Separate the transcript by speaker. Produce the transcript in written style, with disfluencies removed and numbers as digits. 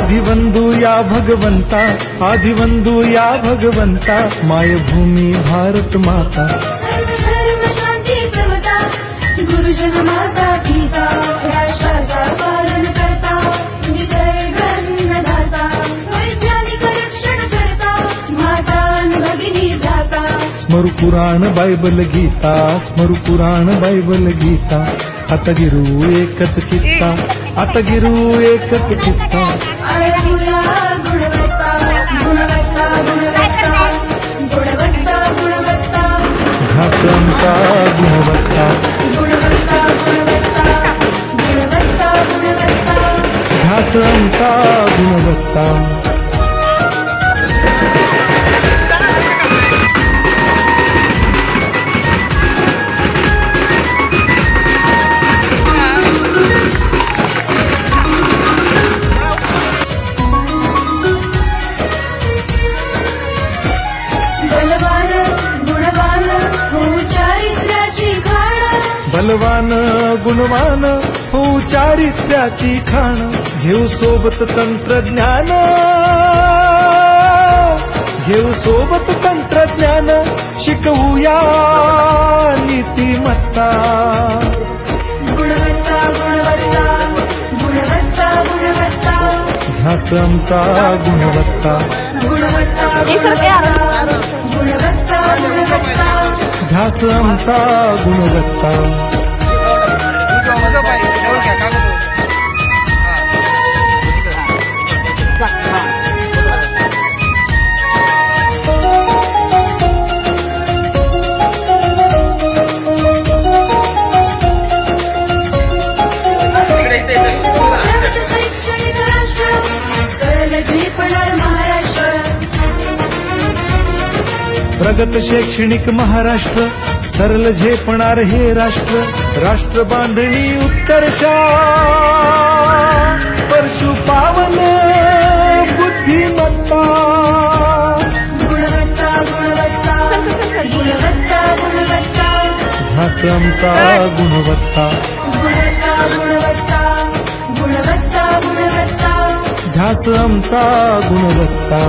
Speaker 1: आदिवंदू या भगवंता, आदिवंदू या भगवंता, मायभूमी भारत माता.
Speaker 2: सर्व धर्म शांती समता, गुरुजन माता पिता, राष्ट्राचा पालन करता, निसर्ग अन्नदाता, वैज्ञानिक रक्षण करता, माता भगिनी दाता.
Speaker 1: स्मरू पुराण बायबल गीता, स्मरू पुराण बायबल गीता, आता गिरू एकच कित्ता, आता गिरू एकच कित्ता.
Speaker 2: आळंदीला गुणवत्ता, गुणवत्ता, गुणवत्ता, गुणवत्ता, गुणवत्ता,
Speaker 1: ध्यास आमचा गुणवत्ता,
Speaker 2: गुणवत्ता, गुणवत्ता, गुणवत्ता, गुणवत्ता.
Speaker 1: ध्यास आमचा गुणवत्ता.
Speaker 2: बलवान गुणवान हो चारित्र्याची खाण,
Speaker 1: बलवान गुणवान हो चारित्र्याची खाण, घेऊ सोबत तंत्रज्ञान, घेऊ सोबत तंत्रज्ञान, शिकवूया नीतिमत्ता.
Speaker 2: गुणवत्ता, गुणवत्ता, गुणवत्ता, गुणवत्ता,
Speaker 1: ध्यास आमचा गुणवत्ता,
Speaker 2: गुणवत्ता, गुणवत्ता, गुणवत्ता.
Speaker 1: ध्यास आमचा गुणवत्ता.
Speaker 2: प्रगत शैक्षणिक राष्ट्र, सरळ झेपणार महाराष्ट्र.
Speaker 1: प्रगत शैक्षणिक महाराष्ट्र, सरल झेपणार हे राष्ट्र, राष्ट्र बांधणी उत्कर्षा, परशु पावन बुद्धिमत्ता.
Speaker 2: गुणवत्ता, गुणवत्ता, गुणवत्ता, गुणवत्ता,
Speaker 1: ध्यास आमचा गुणवत्ता,
Speaker 2: गुणवत्ता, गुणवत्ता, गुणवत्ता, गुणवत्ता.
Speaker 1: ध्यास आमचा गुणवत्ता.